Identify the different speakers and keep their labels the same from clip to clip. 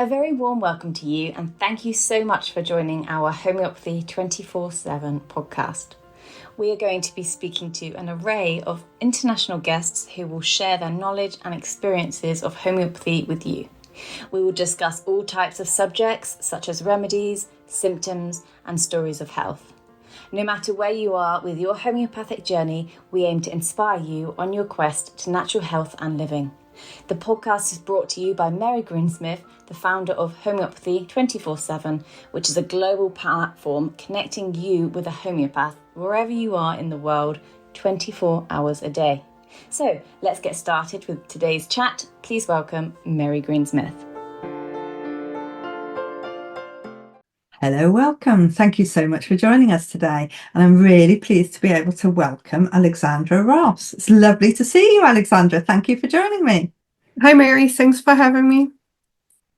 Speaker 1: A very warm welcome to you, and thank you so much for joining our Homeopathy 24/7 podcast. We are going to be speaking to an array of international guests who will share their knowledge and experiences of homeopathy with you. We will discuss all types of subjects such as remedies, symptoms, and stories of health. No matter where you are with your homeopathic journey, we aim to inspire you on your quest to natural health and living. The podcast is brought to you by Greensmith, the founder of Homeopathy 24/7, which is a global platform connecting you with a homeopath wherever you are in the world, 24 hours a day. So let's get started with today's chat. Please welcome Mary Greensmith.
Speaker 2: Hello, welcome. Thank you so much for joining us today. And I'm really pleased to be able to welcome Alexandra Ross. It's lovely to see you, Alexandra. Thank you for joining me.
Speaker 3: Hi, Mary. Thanks for having me.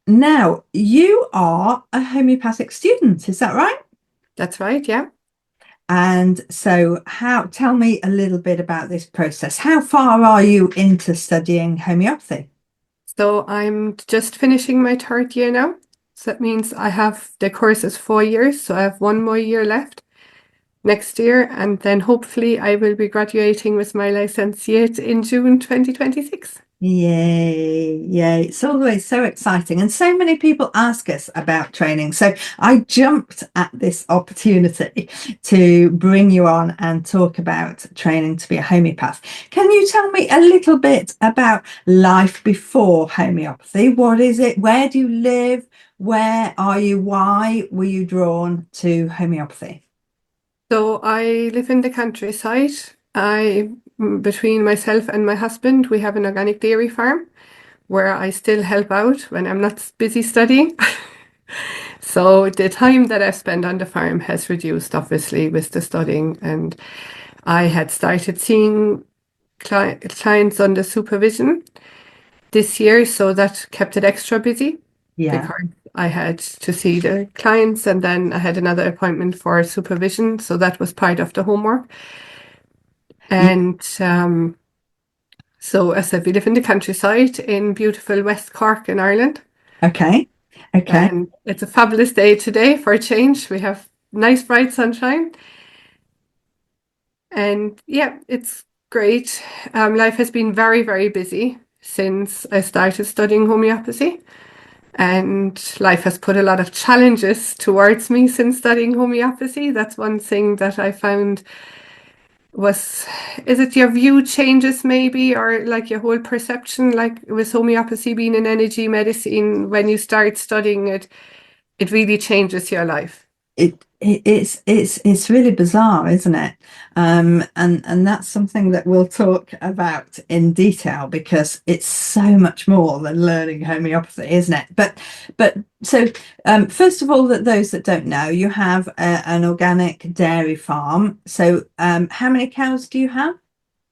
Speaker 2: Now, you are a homeopathic student, is that right?
Speaker 3: That's right, yeah.
Speaker 2: And so tell me a little bit about this process. How far are you into studying homeopathy?
Speaker 3: So I'm just finishing my third year now. So that means the course is 4 years, so I have one more year left next year, and then hopefully I will be graduating with my licentiate in June 2026.
Speaker 2: Yay, yay. It's always so exciting. And so many people ask us about training. So I jumped at this opportunity to bring you on and talk about training to be a homeopath. Can you tell me a little bit about life before homeopathy? What is it? Where do you live? Where are you? Why were you drawn to homeopathy?
Speaker 3: So I live in the countryside. Between myself and my husband, we have an organic dairy farm where I still help out when I'm not busy studying. So the time that I spend on the farm has reduced, obviously, with the studying. And I had started seeing clients under supervision this year, so that kept it extra busy because I had to see the clients, and then I had another appointment for supervision, so that was part of the homework. And so, as I said, we live in the countryside in beautiful West Cork in Ireland.
Speaker 2: Okay.
Speaker 3: And it's a fabulous day today for a change. We have nice bright sunshine. And yeah, it's great. Life has been very, very busy since I started studying homeopathy. And life has put a lot of challenges towards me since studying homeopathy. That's one thing that I found is it your view changes maybe, or like your whole perception, like with homeopathy being an energy medicine, when you start studying it, it really changes your life.
Speaker 2: It's really bizarre, isn't it? And that's something that we'll talk about in detail, because it's so much more than learning homeopathy, isn't it? But so first of all, those that don't know, you have an organic dairy farm. So how many cows do you have?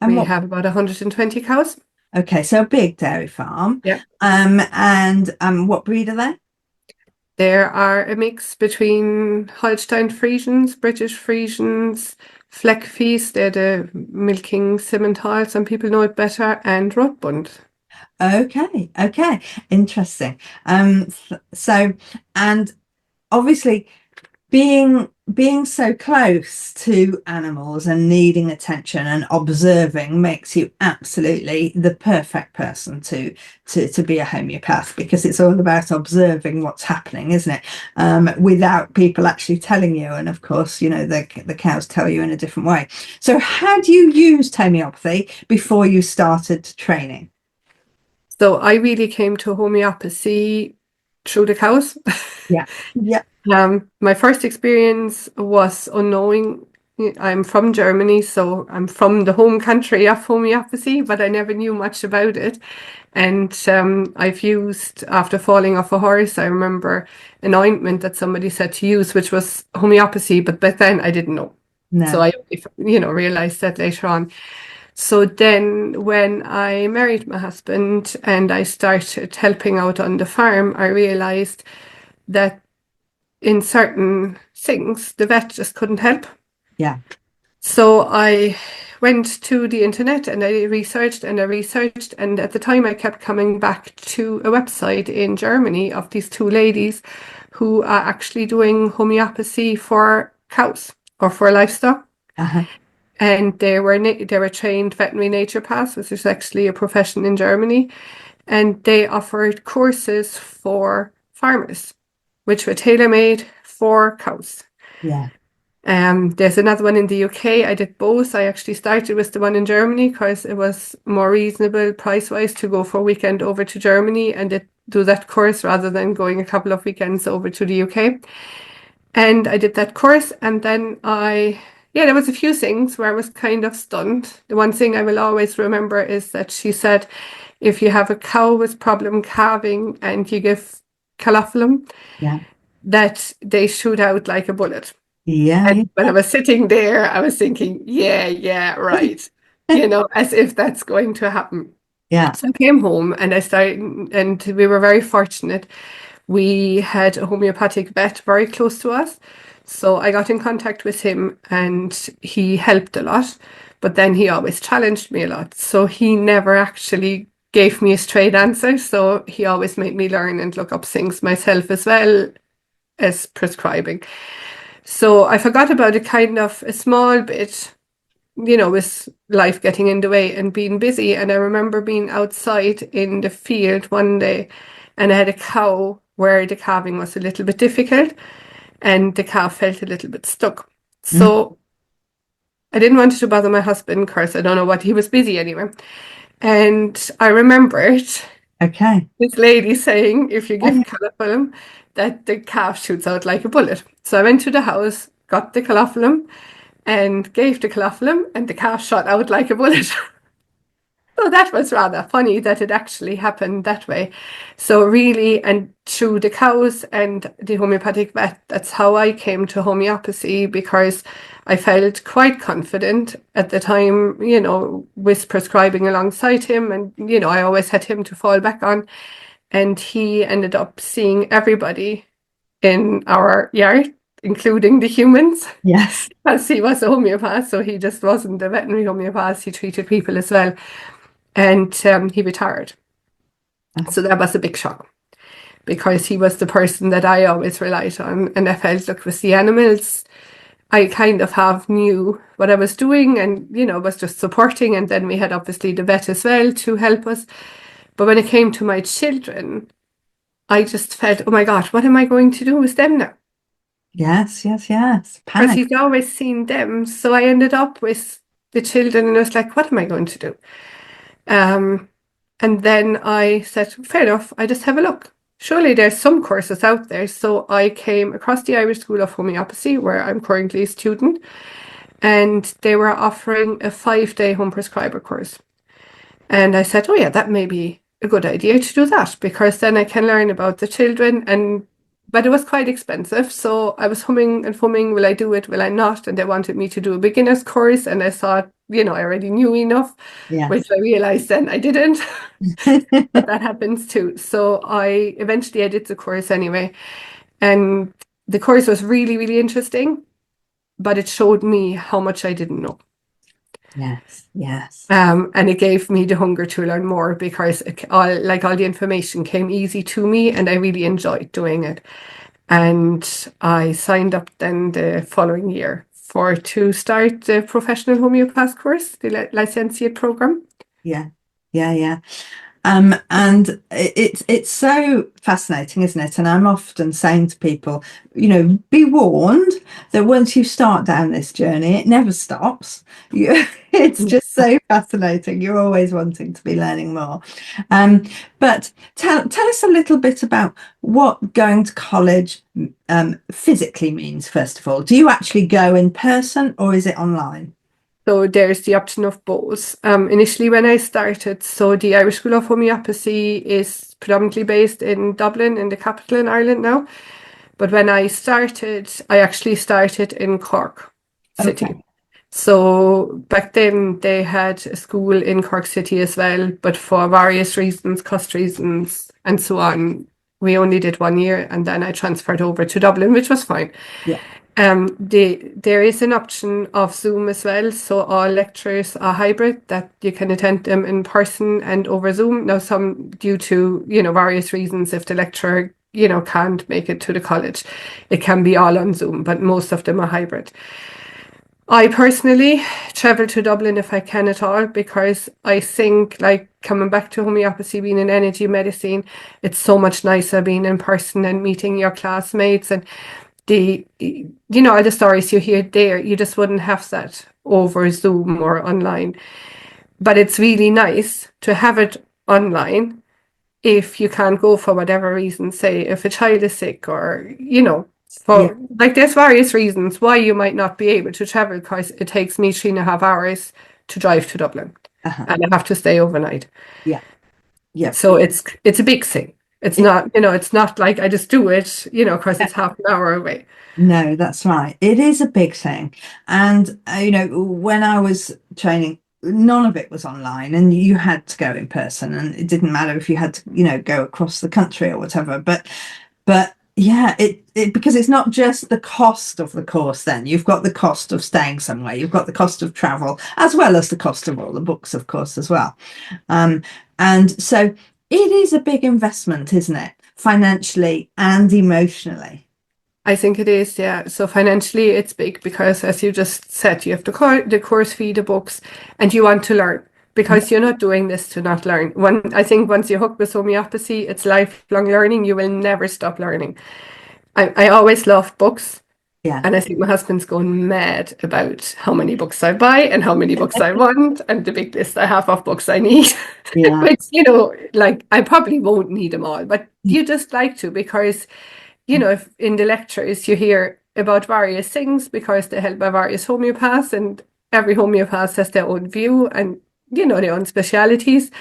Speaker 3: We have about 120 cows.
Speaker 2: Okay, so a big dairy farm.
Speaker 3: Yeah.
Speaker 2: And what breed are they?
Speaker 3: There are a mix between Holstein Friesians, British Friesians, Fleckviehs, they're the milking Simmental, some people know it better, and Rotbund.
Speaker 2: Okay, interesting. So, and obviously being so close to animals and needing attention and observing makes you absolutely the perfect person to be a homeopath, because it's all about observing what's happening, isn't it? Without people actually telling you. And of course, you know, the cows tell you in a different way. So had you used homeopathy before you started training?
Speaker 3: So I really came to homeopathy through the cows.
Speaker 2: Yeah.
Speaker 3: My first experience was unknowing. I'm from Germany, so I'm from the home country of homeopathy, but I never knew much about it. And I've used, after falling off a horse, I remember an ointment that somebody said to use, which was homeopathy, but back then I didn't know.
Speaker 2: No.
Speaker 3: So I, realized that later on. So then when I married my husband and I started helping out on the farm, I realized that in certain things, the vet just couldn't help.
Speaker 2: Yeah.
Speaker 3: So I went to the internet and I researched and I researched, and at the time I kept coming back to a website in Germany of these two ladies who are actually doing homeopathy for cows or for livestock.
Speaker 2: Uh-huh.
Speaker 3: And they were trained veterinary naturopaths, which is actually a profession in Germany, and they offered courses for farmers, which were tailor-made for cows.
Speaker 2: Yeah.
Speaker 3: There's another one in the UK. I did both. I actually started with the one in Germany because it was more reasonable price-wise to go for a weekend over to Germany and do that course rather than going a couple of weekends over to the UK. And I did that course, and then there was a few things where I was kind of stunned. The one thing I will always remember is that she said, if you have a cow with problem calving and you give calophyllum,
Speaker 2: Yeah.
Speaker 3: that they shoot out like a bullet.
Speaker 2: Yeah.
Speaker 3: And when I was sitting there, I was thinking, yeah, right. As if that's going to happen.
Speaker 2: Yeah.
Speaker 3: So I came home and I started, and we were very fortunate. We had a homeopathic vet very close to us. So I got in contact with him and he helped a lot, but then he always challenged me a lot. So he never actually gave me a straight answer. So he always made me learn and look up things myself as well as prescribing. So I forgot about it kind of a small bit, with life getting in the way and being busy. And I remember being outside in the field one day and I had a cow where the calving was a little bit difficult and the calf felt a little bit stuck. So I didn't want to bother my husband because I don't know what, he was busy anyway. And I remembered
Speaker 2: Okay.
Speaker 3: this lady saying, if you give calophyllum, that the calf shoots out like a bullet. So I went to the house, got the calophyllum, and gave the calophyllum, and the calf shot out like a bullet. So that was rather funny that it actually happened that way. So really, and through the cows and the homeopathic vet, that's how I came to homeopathy, because I felt quite confident at the time, with prescribing alongside him. And, I always had him to fall back on. And he ended up seeing everybody in our yard, including the humans,
Speaker 2: Yes.
Speaker 3: as he was a homeopath. So he just wasn't a veterinary homeopath, he treated people as well. And he retired. So that was a big shock because he was the person that I always relied on. And I felt, look, with the animals, I kind of knew what I was doing and, was just supporting. And then we had obviously the vet as well to help us. But when it came to my children, I just felt, oh my God, what am I going to do with them now?
Speaker 2: Yes.
Speaker 3: Because
Speaker 2: Panic.
Speaker 3: he's always seen them. So I ended up with the children and I was like, what am I going to do? And then I said, fair enough, I just have a look. Surely there's some courses out there. So I came across the Irish School of Homeopathy, where I'm currently a student, and they were offering a 5-day home prescriber course. And I said, oh yeah, that may be a good idea to do that, because then I can learn about the children. But it was quite expensive. So I was humming and fumming, will I do it, will I not? And they wanted me to do a beginner's course. And I thought, I already knew enough, which I realized then I didn't. But that happens too. So I did the course anyway. And the course was really, really interesting, but it showed me how much I didn't know.
Speaker 2: Yes.
Speaker 3: And it gave me the hunger to learn more, because all the information came easy to me and I really enjoyed doing it. And I signed up then the following year to start the professional homeopath course, the licentiate program.
Speaker 2: Yeah. And it's so fascinating, isn't it? And I'm often saying to people, be warned that once you start down this journey, it never stops. It's just so fascinating. You're always wanting to be learning more. But tell us a little bit about what going to college physically means, first of all. Do you actually go in person or is it online?
Speaker 3: So there's the option of both. Initially, when I started, so the Irish School of Homeopathy is predominantly based in Dublin, in the capital in Ireland now. But when I started, I actually started in Cork City.
Speaker 2: Okay.
Speaker 3: So back then they had a school in Cork City as well, but for various reasons, cost reasons and so on, we only did 1 year, and then I transferred over to Dublin, which was fine.
Speaker 2: Yeah.
Speaker 3: There is an option of Zoom as well, so all lectures are hybrid, that you can attend them in person and over Zoom. Now, some due to, various reasons, if the lecturer, can't make it to the college, it can be all on Zoom, but most of them are hybrid. I personally travel to Dublin if I can at all, because I think, like, coming back to homeopathy being an energy medicine, it's so much nicer being in person and meeting your classmates, and all the stories you hear there, you just wouldn't have that over Zoom or online. But it's really nice to have it online if you can't go for whatever reason, say if a child is sick, or like, there's various reasons why you might not be able to travel, because it takes me 3.5 hours to drive to Dublin, and I have to stay overnight.
Speaker 2: Yeah.
Speaker 3: So it's a big thing. It's not, it's not like I just do it, because it's half an hour away.
Speaker 2: No, that's right. It is a big thing. And, when I was training, none of it was online, and you had to go in person, and it didn't matter if you had to, go across the country or whatever. But yeah, it because it's not just the cost of the course. Then you've got the cost of staying somewhere, you've got the cost of travel, as well as the cost of all the books, of course, as well. And so it is a big investment, isn't it? Financially and emotionally.
Speaker 3: I think it is, yeah. So financially, it's big because, as you just said, you have the course fee, the books, and you want to learn, because you're not doing this to not learn. I think once you're hooked with homeopathy, it's lifelong learning. You will never stop learning. I always loved books.
Speaker 2: Yeah.
Speaker 3: And I think my husband's going mad about how many books I buy and how many books I want, and the big list I have of books I need.
Speaker 2: Yeah.
Speaker 3: Which, like, I probably won't need them all, but you just like to, because, if in the lectures you hear about various things, because they're held by various homeopaths, and every homeopath has their own view and, their own specialities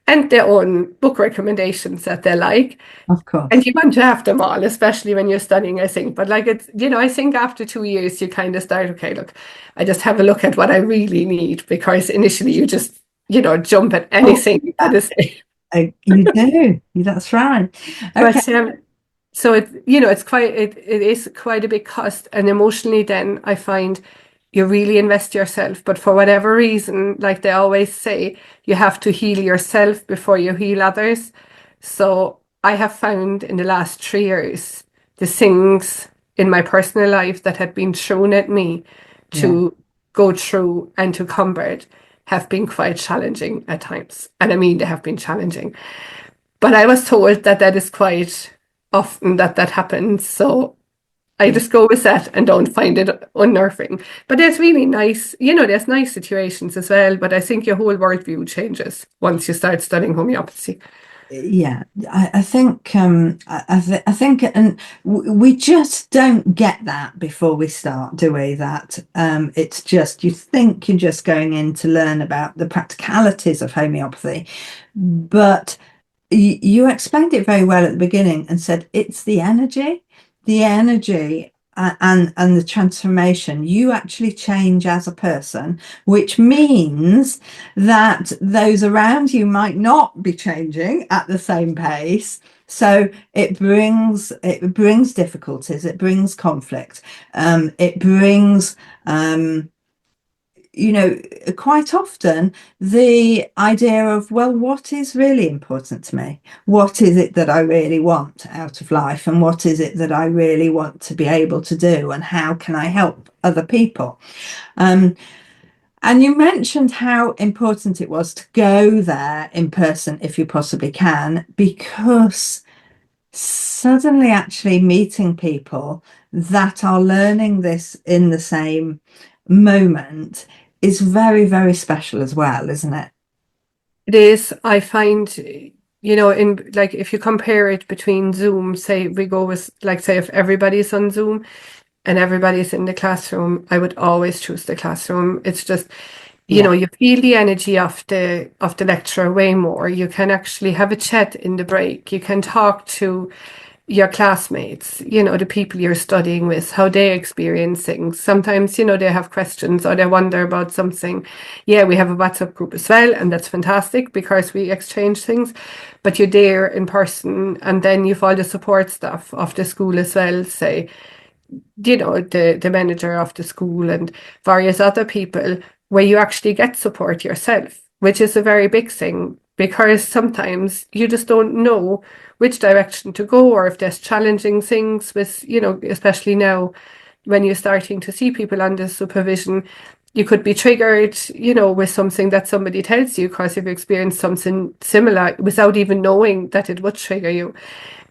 Speaker 3: and their own book recommendations that they like.
Speaker 2: Of course.
Speaker 3: And you want to have them all, especially when you're studying, I think. But, like, it's, I think after 2 years, you kind of start, okay, look, I just have a look at what I really need, because initially you just, jump at anything that is.
Speaker 2: You do. That's right. Okay.
Speaker 3: But, so it is quite a big cost, and emotionally then I find you really invest yourself, but for whatever reason, like they always say, you have to heal yourself before you heal others. So I have found in the last 3 years, the things in my personal life that had been thrown at me to go through and to combat have been quite challenging at times. And I mean, they have been challenging. But I was told that is quite often that happens. So I just go with that and don't find it unnerving. But there's really nice, there's nice situations as well. But I think your whole worldview changes once you start studying homeopathy.
Speaker 2: Yeah, I think I think, and we just don't get that before we start, do we? That it's just, you think you're just going in to learn about the practicalities of homeopathy, but you explained it very well at the beginning and said it's the energy and the transformation. You actually change as a person, which means that those around you might not be changing at the same pace. So it brings difficulties, it brings conflict, it brings quite often the idea of, well, what is really important to me? What is it that I really want out of life? And what is it that I really want to be able to do? And how can I help other people? And you mentioned how important it was to go there in person if you possibly can, because suddenly actually meeting people that are learning this in the same moment is very, very special as well, isn't it?
Speaker 3: It is. I find, in, like, if you compare it between Zoom, say we go with, like, say if everybody's on Zoom and everybody's in the classroom, I would always choose the classroom. It's just, you feel the energy of the lecture way more. You can actually have a chat in the break. You can talk to your classmates, the people you're studying with, how they experience things. Sometimes, they have questions or they wonder about something. Yeah, we have a WhatsApp group as well, and that's fantastic because we exchange things. But you're there in person, and then you've all the support staff of the school as well, say, the manager of the school and various other people, where you actually get support yourself, which is a very big thing, because sometimes you just don't know which direction to go, or if there's challenging things with, especially now when you're starting to see people under supervision, you could be triggered, with something that somebody tells you because you've experienced something similar without even knowing that it would trigger you.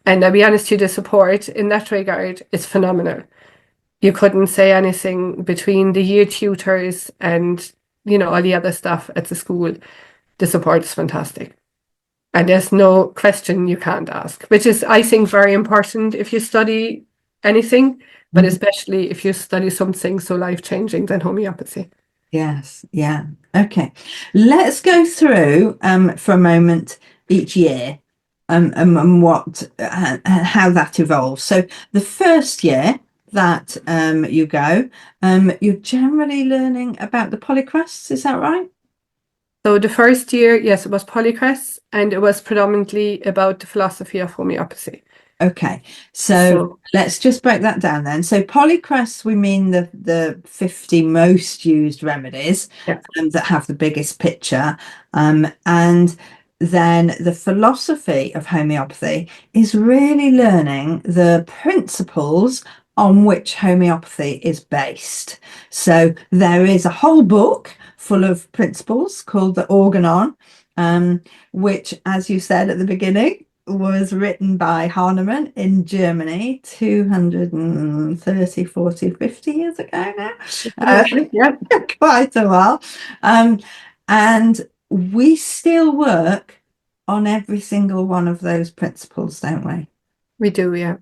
Speaker 3: And I'll be honest with you, the support in that regard is phenomenal. You couldn't say anything between the year tutors and, all the other stuff at the school. The support is fantastic. And there's no question you can't ask, which is, I think, very important if you study anything, but especially if you study something so life-changing than homeopathy.
Speaker 2: Yes, yeah. Okay. Let's go through for a moment each year and what how that evolves. So the first year that you go, you're generally learning about the Polycrests, is that right?
Speaker 3: So the first year, yes, it was Polycrests, and it was predominantly about the philosophy of homeopathy.
Speaker 2: Okay, so let's just break that down then. So Polycrests, we mean the 50 most used remedies that have the biggest picture. And then the philosophy of homeopathy is really learning the principles on which homeopathy is based. So there is a whole book full of principles called the Organon, which, as you said at the beginning, was written by Hahnemann in Germany 230, 40, 50 years ago now. Quite a while. And we still work on every single one of those principles, don't we?
Speaker 3: We do, yeah.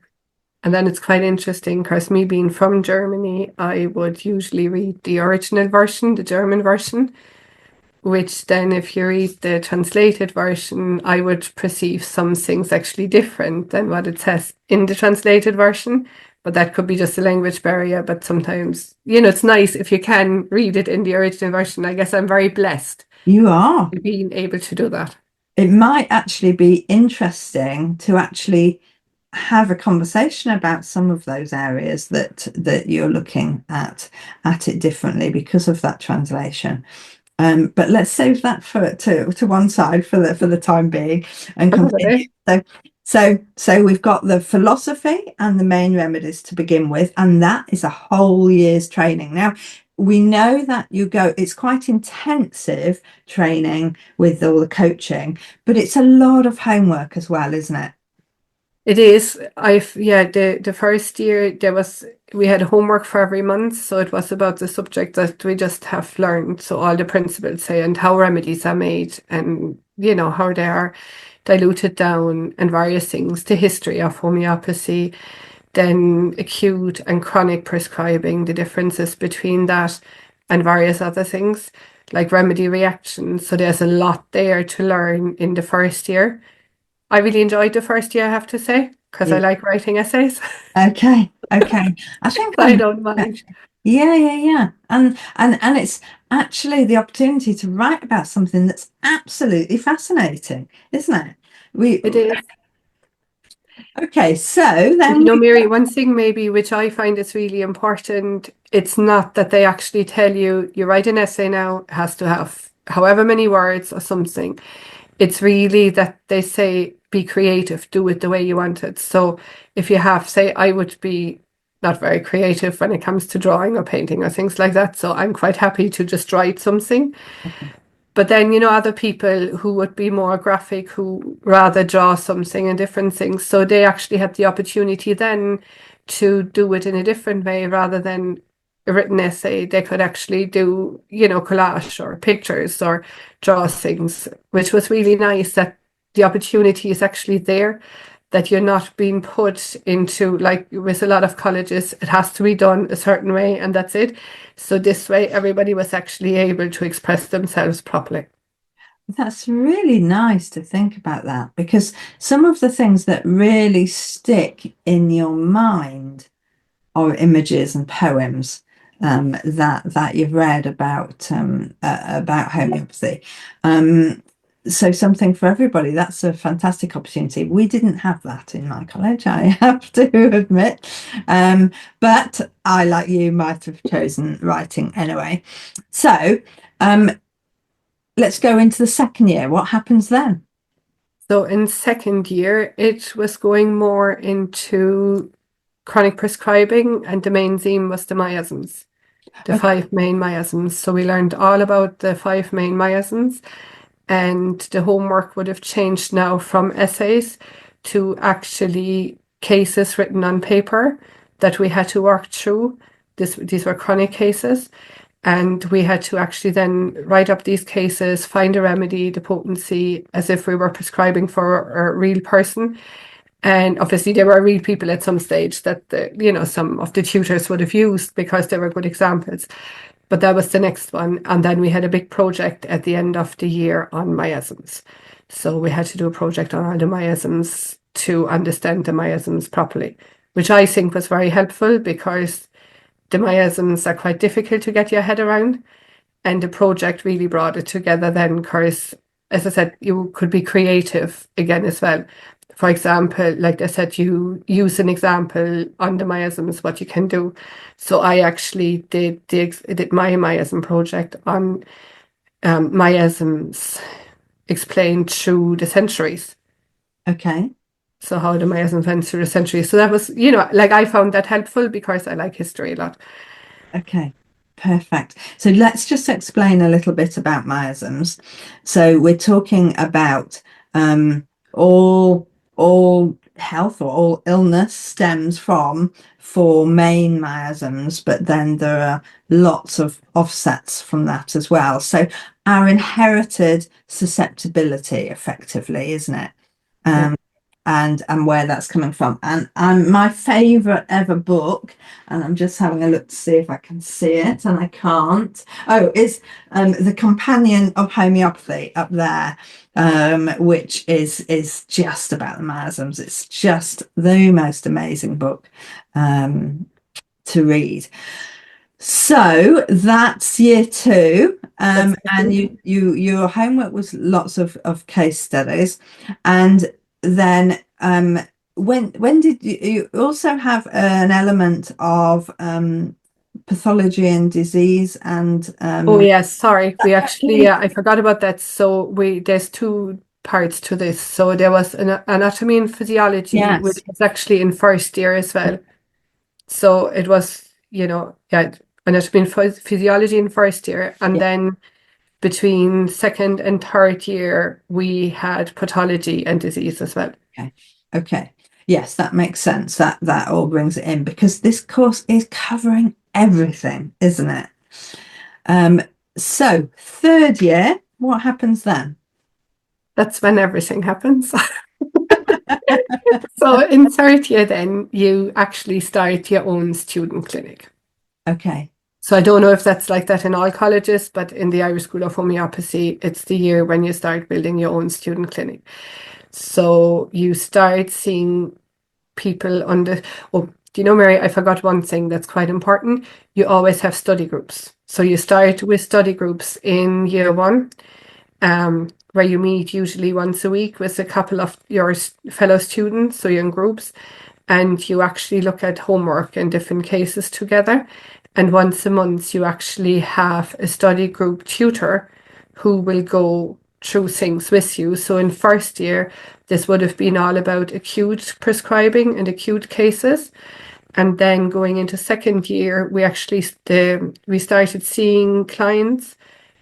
Speaker 3: And then it's quite interesting because me being from Germany, I would usually read the original version, the German version, which then if you read the translated version, I would perceive some things actually different than what it says in the translated version. But that could be just a language barrier. But sometimes, it's nice if you can read it in the original version. I guess I'm very blessed.
Speaker 2: You are.
Speaker 3: Being able to do that.
Speaker 2: It might actually be interesting to actually have a conversation about some of those areas that you're looking at it differently because of that translation. But let's save that to one side for the time being and continue. So we've got the philosophy and the main remedies to begin with, and that is a whole year's training. Now, we know that it's quite intensive training with all the coaching, but it's a lot of homework as well, isn't it?
Speaker 3: It is. The first year we had homework for every month, so it was about the subject that we just have learned. So all the principles, say, and how remedies are made, and how they are diluted down, and various things. The history of homeopathy, then acute and chronic prescribing, the differences between that, and various other things like remedy reactions. So there's a lot there to learn in the first year. I really enjoyed the first year, I have to say, because I like writing essays.
Speaker 2: Okay. I think
Speaker 3: I don't mind.
Speaker 2: Yeah. And it's actually the opportunity to write about something that's absolutely fascinating, isn't it?
Speaker 3: It is.
Speaker 2: Okay, so then
Speaker 3: Mary, one thing maybe which I find is really important, it's not that they actually tell you write an essay now, it has to have however many words or something. It's really that they say, be creative, do it the way you want it. So if you have, say, I would be not very creative when it comes to drawing or painting or things like that. So I'm quite happy to just write something. But then, other people who would be more graphic, who rather draw something and different things. So they actually had the opportunity then to do it in a different way rather than a written essay. They could actually do, collage or pictures or draw things, which was really nice that the opportunity is actually there, that you're not being put into, like with a lot of colleges, it has to be done a certain way and that's it. So this way, everybody was actually able to express themselves properly.
Speaker 2: That's really nice to think about that, because some of the things that really stick in your mind are images and poems that you've read about homeopathy. so something for everybody. That's a fantastic opportunity. We didn't have that in my college, I have to admit. But I, like you, might have chosen writing anyway. So let's go into the second year. What happens then?
Speaker 3: So in second year, it was going more into chronic prescribing, and the main theme was the miasms, the
Speaker 2: Okay.
Speaker 3: 5 main miasms. So we learned all about the 5 main miasms, and the homework would have changed now from essays to actually cases written on paper that we had to work through. These were chronic cases, and we had to actually then write up these cases, find a remedy, the potency, as if we were prescribing for a real person. And obviously there were real people at some stage that some of the tutors would have used because they were good examples. But that was the next one. And then we had a big project at the end of the year on miasms. So we had to do a project on all the miasms to understand the miasms properly, which I think was very helpful because the miasms are quite difficult to get your head around. And the project really brought it together then, because, as I said, you could be creative again as well. For example, like I said, you use an example on the miasms, what you can do. So I actually did my miasm project on miasms explained through the centuries.
Speaker 2: Okay.
Speaker 3: So how the miasms went through the centuries. So that was, like I found that helpful because I like history a lot.
Speaker 2: Okay. Perfect. So let's just explain a little bit about miasms. So we're talking about all health or all illness stems from 4 main miasms, but then there are lots of offsets from that as well. So our inherited susceptibility, effectively, isn't it?
Speaker 3: Yeah.
Speaker 2: And where that's coming from. And my favorite ever book, and I'm just having a look to see if I can see it, and I can't. Oh, is The Companion of Homeopathy up there, which is just about the miasms. It's just the most amazing book to read. So that's year 2, and your homework was lots of case studies, and then when did you also have an element of pathology and disease and
Speaker 3: Oh yes, sorry. We actually, I forgot about that. So there's 2 parts to this. So there was an anatomy and physiology, which
Speaker 2: yes,
Speaker 3: was actually in first year as well. So it was, anatomy and physiology in first year, and
Speaker 2: yeah,
Speaker 3: then between second and third year we had pathology and disease as well.
Speaker 2: okay, yes, that makes sense. That all brings it in, because this course is covering everything, isn't it? So third year, what happens then?
Speaker 3: That's when everything happens. So in third year then you actually start your own student clinic.
Speaker 2: Okay.
Speaker 3: So I don't know if that's like that in all colleges, but in the Irish School of Homeopathy, it's the year when you start building your own student clinic. So you start seeing people Mary, I forgot one thing that's quite important. You always have study groups. So you start with study groups in year 1, where you meet usually once a week with a couple of your fellow students, so you're in groups, and you actually look at homework and different cases together. And once a month, you actually have a study group tutor who will go through things with you. So in first year, this would have been all about acute prescribing and acute cases. And then going into second year, we started seeing clients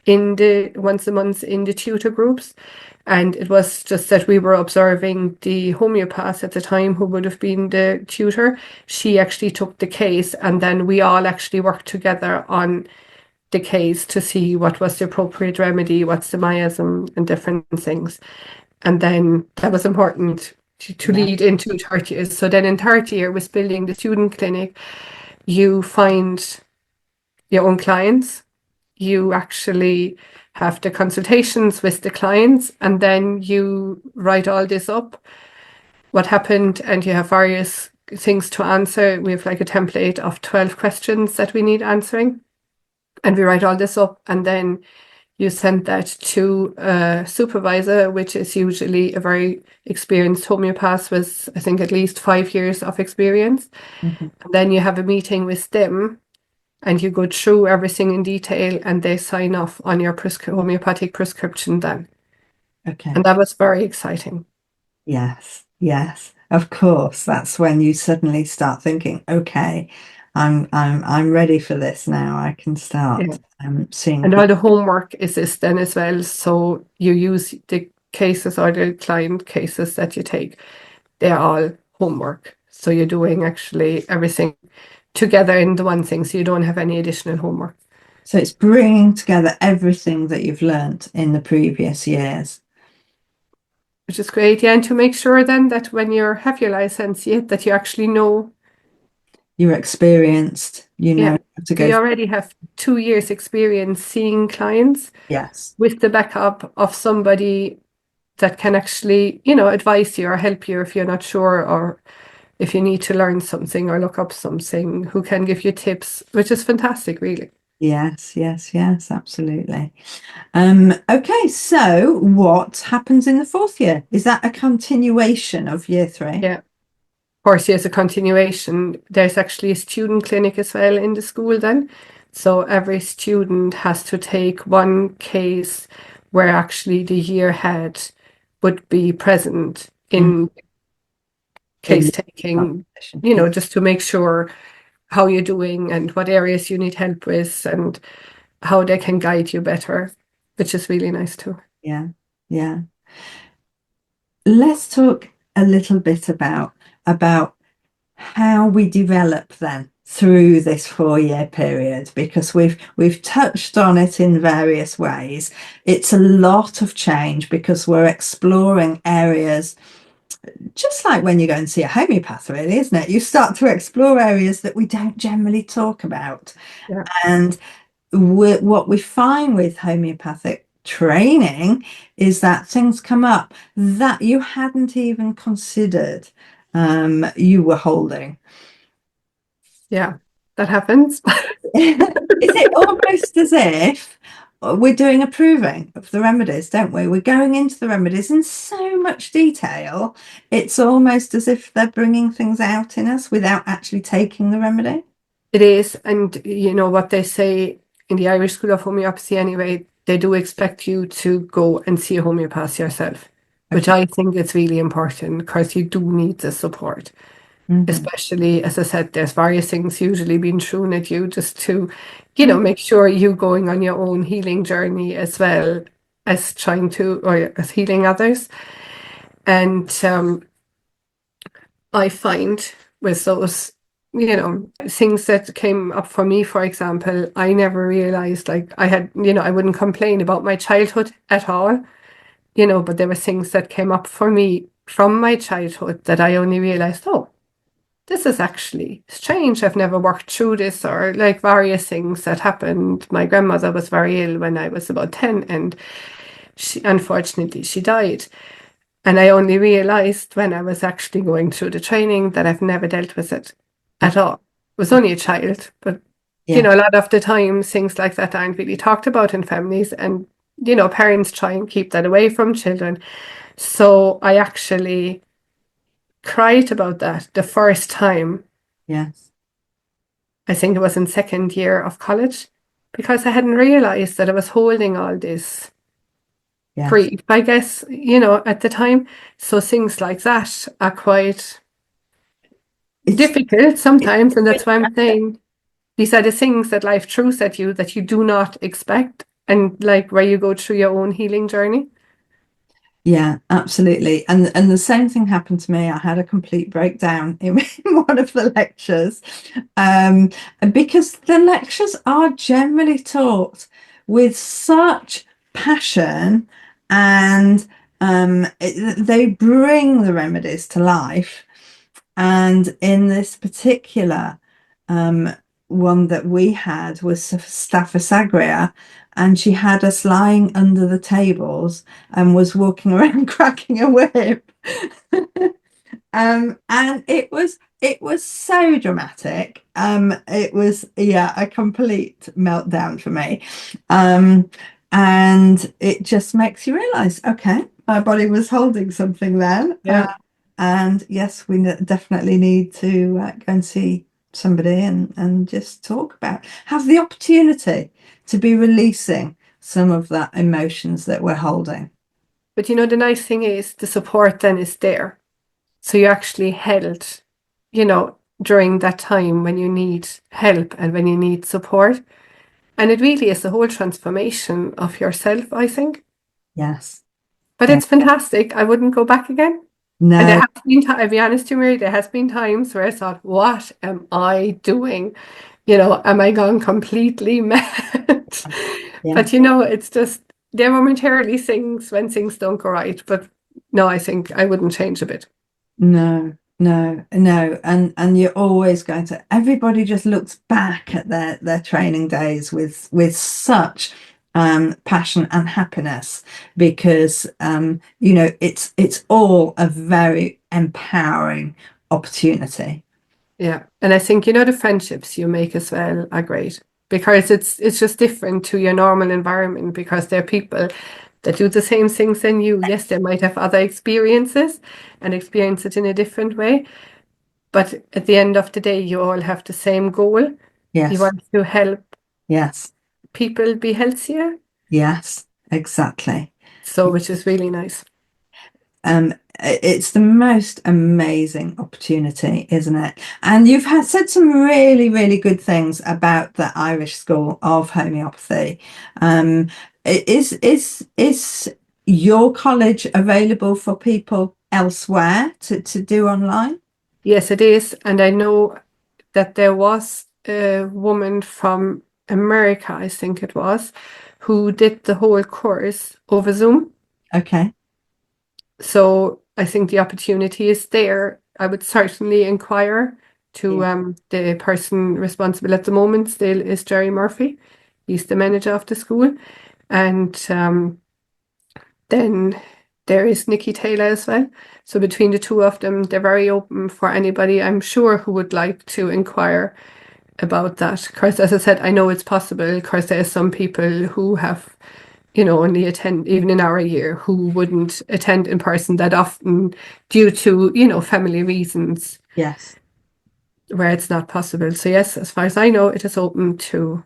Speaker 3: once a month in the tutor groups. And it was just that we were observing the homeopath at the time, who would have been the tutor. She actually took the case, and then we all actually worked together on the case to see what was the appropriate remedy, what's the miasm, and different things. And then that was important to lead into third year. So then in third year, with building the student clinic, you find your own clients. You actually have the consultations with the clients, and then you write all this up, what happened, and you have various things to answer. We have like a template of 12 questions that we need answering, and we write all this up, and then you send that to a supervisor, which is usually a very experienced homeopath with, I think, at least 5 years of experience.
Speaker 2: Mhm.
Speaker 3: And then you have a meeting with them and you go through everything in detail and they sign off on your homeopathic prescription then.
Speaker 2: Okay.
Speaker 3: And that was very exciting.
Speaker 2: Yes, yes, of course. That's when you suddenly start thinking, okay, I'm ready for this now. I can start
Speaker 3: Yeah.
Speaker 2: seeing
Speaker 3: And all
Speaker 2: people.
Speaker 3: the homework is this then as well. So you use the cases or the client cases that you take. They're all homework. So you're doing actually everything together in the one thing. So you don't have any additional homework.
Speaker 2: So it's bringing together everything that you've learnt in the previous years.
Speaker 3: Which is great. Yeah. And to make sure then that when you have your license yet, that you actually know.
Speaker 2: You're experienced, you know
Speaker 3: Yeah.
Speaker 2: how to
Speaker 3: So
Speaker 2: go.
Speaker 3: you already have 2 years experience seeing clients
Speaker 2: Yes,
Speaker 3: with the backup of somebody that can actually, advise you or help you if you're not sure or if you need to learn something or look up something, who can give you tips, which is fantastic, really.
Speaker 2: yes, yes, yes, absolutely. Okay, so what happens in the fourth year? Is that a continuation of year three?
Speaker 3: Yeah. Of course, yes, a continuation. There's actually a student clinic as well in the school then. So every student has to take one case where actually the year head would be present
Speaker 2: Mm.
Speaker 3: in
Speaker 2: In
Speaker 3: case
Speaker 2: the
Speaker 3: taking,
Speaker 2: competition. Yeah,
Speaker 3: just to make sure how you're doing and what areas you need help with and how they can guide you better, which is really nice too.
Speaker 2: yeah, yeah. Let's talk a little bit about how we develop then through this 4 year period, because we've touched on it in various ways. It's a lot of change because we're exploring areas, just like when you go and see a homeopath, really, isn't it? You start to explore areas that we don't generally talk about.
Speaker 3: Yeah.
Speaker 2: And what we find with homeopathic training is that things come up that you hadn't even considered you were holding.
Speaker 3: Yeah, that happens.
Speaker 2: Is it almost as if we're doing a proving of the remedies, don't we? We're going into the remedies in so much detail. It's almost as if they're bringing things out in us without actually taking the remedy.
Speaker 3: It is, and you know what they say in the Irish School of Homeopathy anyway, they do expect you to go and see a homeopath yourself, which
Speaker 2: Okay.
Speaker 3: I think is really important because you do need the support.
Speaker 2: Mhm.
Speaker 3: Especially, as I said, there's various things usually being thrown at you just to,
Speaker 2: Mhm.
Speaker 3: make sure you going on your own healing journey as well as trying to, or as healing others. And I find with those, things that came up for me, for example, I never realized like I had, I wouldn't complain about my childhood at all, but there were things that came up for me from my childhood that I only realized, oh, this is actually strange. I've never worked through this, or like various things that happened. My grandmother was very ill when I was about 10, and unfortunately, she died. And I only realized when I was actually going through the training that I've never dealt with it at all. I was only a child, but
Speaker 2: Yeah.
Speaker 3: a lot of the time things like that aren't really talked about in families, and parents try and keep that away from children. So I actually cried about that the first time.
Speaker 2: Yes.
Speaker 3: I think it was in second year of college, because I hadn't realized that I was holding all this
Speaker 2: Yes.
Speaker 3: grief, I guess, at the time. So things like that are quite
Speaker 2: It's,
Speaker 3: difficult
Speaker 2: it's
Speaker 3: sometimes. And that's why I'm saying these are the things that life throws at you that you do not expect. And like where you go through your own healing journey.
Speaker 2: Yeah, absolutely. And the same thing happened to me. I had a complete breakdown in, in one of the lectures. Um, because the lectures are generally taught with such passion, and they bring the remedies to life. And in this particular um, one that we had was Staphysagria, and she had us lying under the tables and was walking around cracking a whip. And it was so dramatic. It was, yeah, a complete meltdown for me. And it just makes you realize, okay, my body was holding something then.
Speaker 3: Yeah.
Speaker 2: And yes, we definitely need to go and see somebody and just talk about, have the opportunity to be releasing some of that emotions that we're holding.
Speaker 3: But you know, the nice thing is the support then is there. So you're actually held, you know, during that time when you need help and when you need support. And it really is the whole transformation of yourself, I think.
Speaker 2: Yes.
Speaker 3: But
Speaker 2: Yeah.
Speaker 3: it's fantastic. I wouldn't go back again. And there
Speaker 2: No.
Speaker 3: has been, I'll be honest with you, Mary, there has been times where I thought, what am I doing? You know, am I gone completely mad?
Speaker 2: Yeah.
Speaker 3: But you know, it's just there are momentarily things when things don't go right. But no, I think I wouldn't change a bit.
Speaker 2: No, no, no. And you're always going to, everybody just looks back at their training days with such passion and happiness, because you know, it's all a very empowering opportunity.
Speaker 3: Yeah. And I think, you know, the friendships you make as well are great because it's just different to your normal environment because they're people that do the same things than you. Yes, they might have other experiences and experience it in a different way. But at the end of the day, you all have the same goal. You
Speaker 2: Yes,
Speaker 3: want to help
Speaker 2: yes,
Speaker 3: people be healthier.
Speaker 2: yes, exactly.
Speaker 3: So, which is really nice.
Speaker 2: It's the most amazing opportunity, isn't it? And you've said some really, really good things about the Irish School of Homeopathy. Is your college available for people elsewhere to do online?
Speaker 3: Yes, it is. And I know that there was a woman from America, I think it was, who did the whole course over Zoom.
Speaker 2: Okay.
Speaker 3: So I think the opportunity is there. I would certainly inquire to
Speaker 2: Yeah.
Speaker 3: the person responsible at the moment still is Jerry Murphy. He's the manager of the school. And then there is Nikki Taylor as well. So between the two of them, they're very open for anybody, I'm sure, who would like to inquire about that. Because as I said, I know it's possible because there are some people who have, you know, only attend even in our year who wouldn't attend in person that often due to, you know, family reasons
Speaker 2: Yes.
Speaker 3: where it's not possible. So yes, as far as I know, it is open to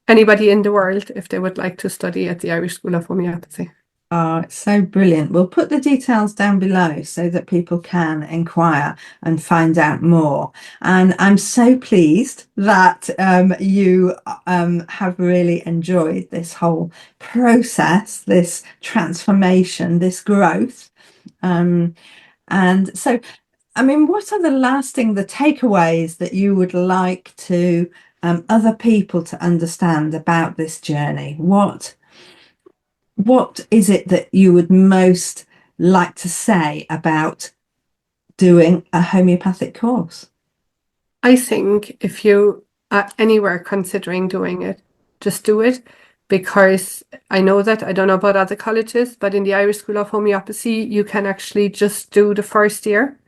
Speaker 3: anybody in the world if they would like to study at the Irish School of Homeopathy.
Speaker 2: Oh, it's so brilliant. We'll put the details down below so that people can inquire and find out more. And I'm so pleased that you have really enjoyed this whole process, this transformation, this growth. And so, I mean, what are the takeaways that you would like to other people to understand about this journey? What is it that you would most like to say about doing a homeopathic course?
Speaker 3: I think if you are anywhere considering doing it, just do it because I know that I don't know about other colleges, but in the Irish School of Homeopathy, you can actually just do the first year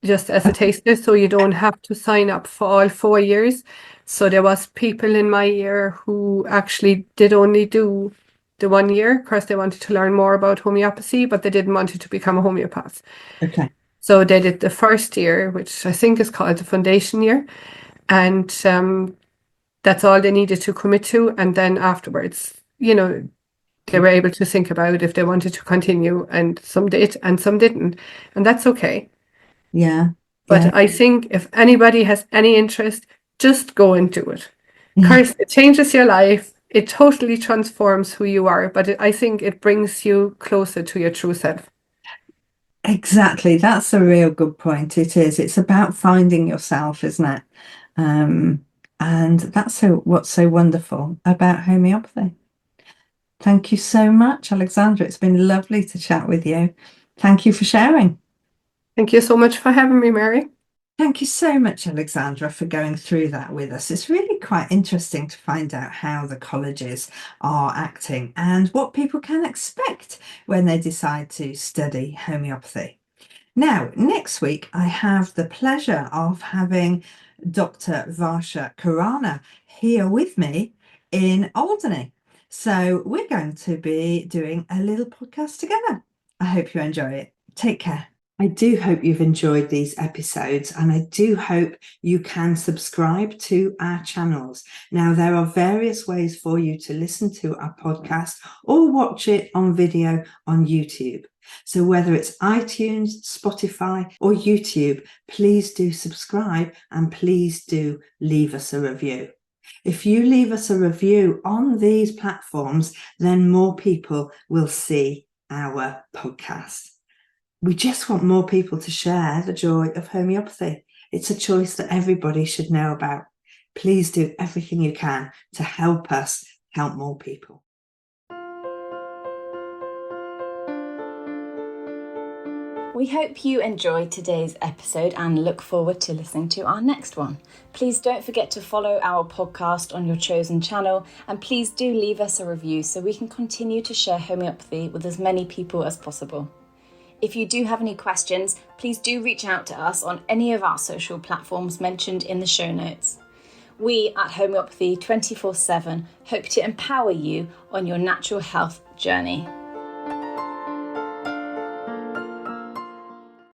Speaker 3: just as a taster, so you don't have to sign up for all 4 years. So there was people in my year who actually did only do the 1 year because they wanted to learn more about homeopathy, but they didn't want to become a homeopath.
Speaker 2: Okay.
Speaker 3: So they did the first year, which I think is called the foundation year, and that's all they needed to commit to. And then afterwards, you know, they were able to think about if they wanted to continue, and some did and some didn't, and that's okay.
Speaker 2: Yeah. Yeah.
Speaker 3: But I think if anybody has any interest, just go and do it.
Speaker 2: Yeah.
Speaker 3: Because it changes your life. It totally transforms who you are, but I think it brings you closer to your true self.
Speaker 2: Exactly. That's a real good point. It is. It's about finding yourself, isn't it? And that's what's so wonderful about homeopathy. Thank you so much, Alexandra. It's been lovely to chat with you. Thank you for sharing.
Speaker 3: Thank you so much for having me, Mary.
Speaker 2: Thank you so much, Alexandra, for going through that with us. It's really quite interesting to find out how the colleges are acting and what people can expect when they decide to study homeopathy. Now, next week, I have the pleasure of having Dr. Varsha Khurana here with me in Alderney. So we're going to be doing a little podcast together. I hope you enjoy it. Take care. I do hope you've enjoyed these episodes, and I do hope you can subscribe to our channels. Now, there are various ways for you to listen to our podcast or watch it on video on YouTube. So whether it's iTunes, Spotify, or YouTube, please do subscribe and please do leave us a review. If you leave us a review on these platforms, then more people will see our podcast. We just want more people to share the joy of homeopathy. It's a choice that everybody should know about. Please do everything you can to help us help more people.
Speaker 1: We hope you enjoyed today's episode and look forward to listening to our next one. Please don't forget to follow our podcast on your chosen channel, and please do leave us a review so we can continue to share homeopathy with as many people as possible. If you do have any questions, please do reach out to us on any of our social platforms mentioned in the show notes. We at Homeopathy 24/7 hope to empower you on your natural health journey.